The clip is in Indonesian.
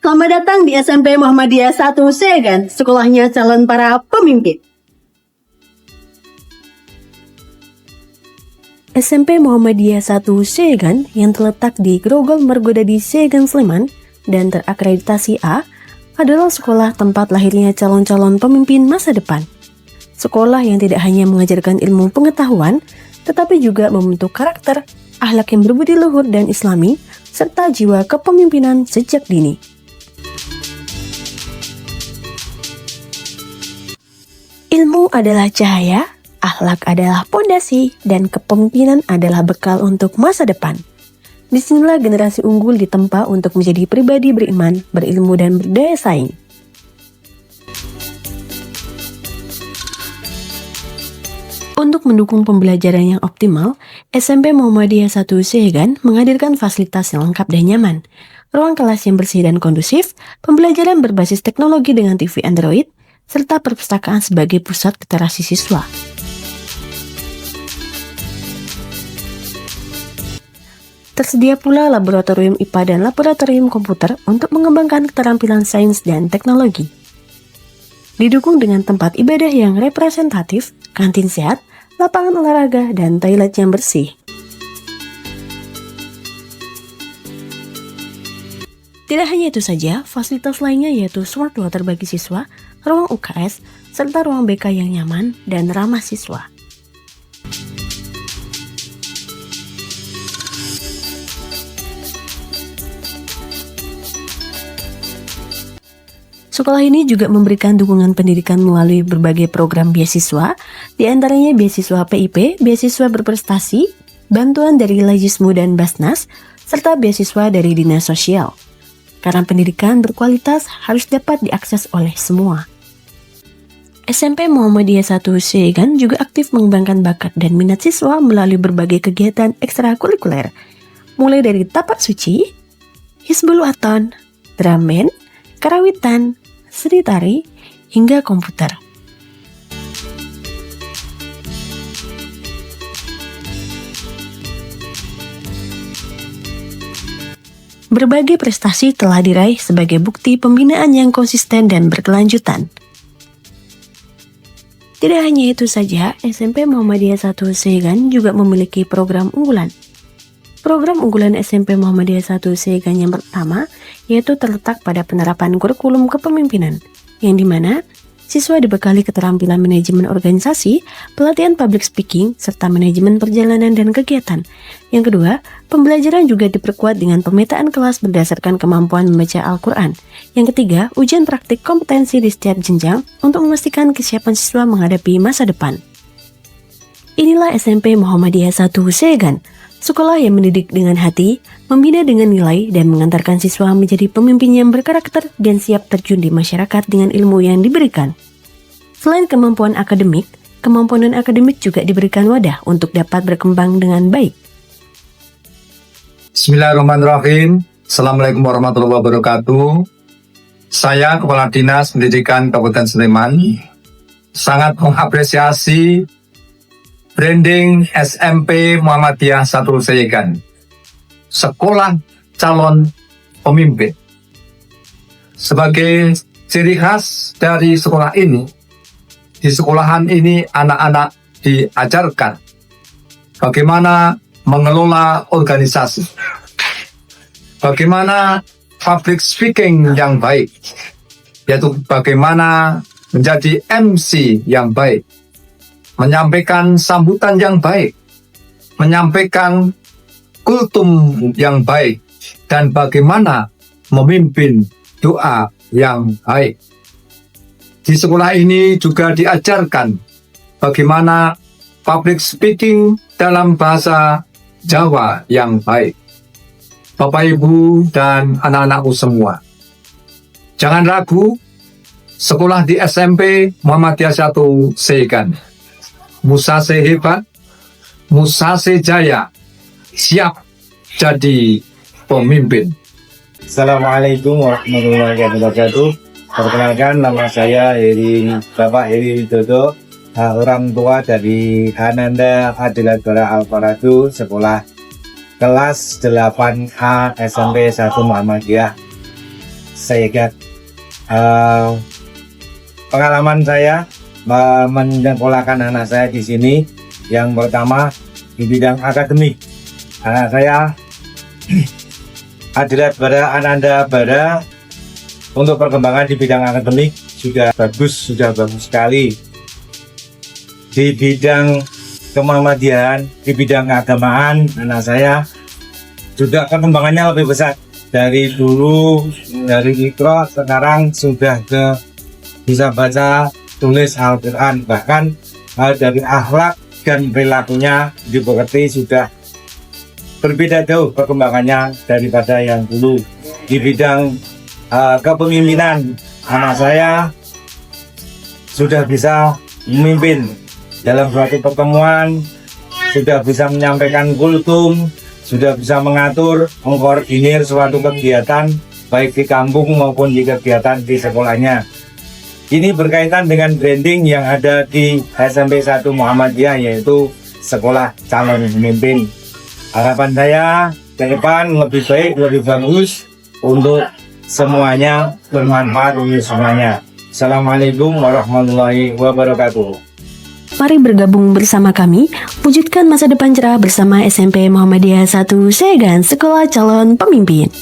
Selamat datang di SMP Muhammadiyah 1 Segan, sekolahnya calon para pemimpin. SMP Muhammadiyah 1 Segan yang terletak di Grogol Margodadi Segan Sleman dan terakreditasi A adalah sekolah tempat lahirnya calon-calon pemimpin masa depan. Sekolah yang tidak hanya mengajarkan ilmu pengetahuan, tetapi juga membentuk karakter, akhlak yang berbudi luhur dan islami, serta jiwa kepemimpinan sejak dini. Ilmu adalah cahaya, akhlak adalah pondasi, dan kepemimpinan adalah bekal untuk masa depan. Disinilah generasi unggul ditempa untuk menjadi pribadi beriman, berilmu, dan berdaya saing. Untuk mendukung pembelajaran yang optimal, SMP Muhammadiyah 1 Segan menghadirkan fasilitas yang lengkap dan nyaman, ruang kelas yang bersih dan kondusif, pembelajaran berbasis teknologi dengan TV Android, serta perpustakaan sebagai pusat literasi siswa. Tersedia pula laboratorium IPA dan laboratorium komputer untuk mengembangkan keterampilan sains dan teknologi. Didukung dengan tempat ibadah yang representatif, kantin sehat, lapangan olahraga, dan toilet yang bersih. Tidak hanya itu saja, fasilitas lainnya yaitu smart water bagi siswa, ruang UKS, serta ruang BK yang nyaman dan ramah siswa. Sekolah ini juga memberikan dukungan pendidikan melalui berbagai program beasiswa, di antaranya beasiswa PIP, beasiswa berprestasi, bantuan dari Lajismu dan Basnas, serta beasiswa dari Dinas Sosial. Karena pendidikan berkualitas harus dapat diakses oleh semua. SMP Muhammadiyah 1 Segan juga aktif mengembangkan bakat dan minat siswa melalui berbagai kegiatan ekstrakurikuler, mulai dari tapak suci, Hizbul Waton, drum band, karawitan, seni tari, hingga komputer. Berbagai prestasi telah diraih sebagai bukti pembinaan yang konsisten dan berkelanjutan. Tidak hanya itu saja, SMP Muhammadiyah 1 Segan juga memiliki program unggulan. Program unggulan SMP Muhammadiyah 1 Segan yang pertama yaitu terletak pada penerapan kurikulum kepemimpinan, yang dimana siswa dibekali keterampilan manajemen organisasi, pelatihan public speaking, serta manajemen perjalanan dan kegiatan. Yang kedua, pembelajaran juga diperkuat dengan pemetaan kelas berdasarkan kemampuan membaca Al-Quran. Yang ketiga, ujian praktik kompetensi di setiap jenjang untuk memastikan kesiapan siswa menghadapi masa depan. Inilah SMP Muhammadiyah 1 Segan, sekolah yang mendidik dengan hati, membina dengan nilai, dan mengantarkan siswa menjadi pemimpin yang berkarakter dan siap terjun di masyarakat dengan ilmu yang diberikan. Selain kemampuan akademik, kemampuan non-akademik juga diberikan wadah untuk dapat berkembang dengan baik. Bismillahirrahmanirrahim. Assalamualaikum warahmatullahi wabarakatuh. Saya Kepala Dinas Pendidikan Kabupaten Sleman sangat mengapresiasi branding SMP Muhammadiyah 1 Segan, sekolah calon pemimpin. Sebagai ciri khas dari sekolah ini, di sekolahan ini anak-anak diajarkan bagaimana mengelola organisasi, bagaimana public speaking yang baik, yaitu bagaimana menjadi MC yang baik, menyampaikan sambutan yang baik, menyampaikan kultum yang baik, dan bagaimana memimpin doa yang baik. Di sekolah ini juga diajarkan bagaimana public speaking dalam bahasa Jawa yang baik. Bapak, Ibu, dan anak-anakku semua, jangan ragu, sekolah di SMP Muhammadiyah 1 Segan Musase hebat, Musase jaya, siap jadi pemimpin. Assalamualaikum warahmatullahi wabarakatuh. Perkenalkan, nama saya Bapak Heri Widodo, orang tua dari Ananda Fadilatul Al-Faradu, sekolah kelas 8A SMP 1 Muhammadiyah. Segat. Pengalaman saya menyekolahkan anak saya di sini, yang pertama di bidang akademik. Anak saya Adilat Bara Ananda Bara untuk perkembangan di bidang akademik sudah bagus sekali. Di bidang kemuhamadiahan, di bidang keagamaan, anak saya juga perkembangannya lebih besar. Dari dulu, dari Iqra, sekarang sudah bisa baca, tulis Al-Quran. Bahkan dari akhlak dan perilakunya dimengerti sudah berbeda jauh perkembangannya daripada yang dulu. Di bidang kepemimpinan, anak saya sudah bisa memimpin dalam suatu pertemuan, sudah bisa menyampaikan kultum, sudah bisa mengatur, mengkoordinir suatu kegiatan baik di kampung maupun di kegiatan di sekolahnya. Ini berkaitan dengan branding yang ada di SMP 1 Muhammadiyah, yaitu Sekolah Calon Pemimpin. Harapan saya ke depan lebih baik, lebih bagus untuk semuanya, bermanfaat untuk semuanya. Assalamualaikum warahmatullahi wabarakatuh. Mari bergabung bersama kami, wujudkan masa depan cerah bersama SMP Muhammadiyah 1 Segan, Sekolah Calon Pemimpin.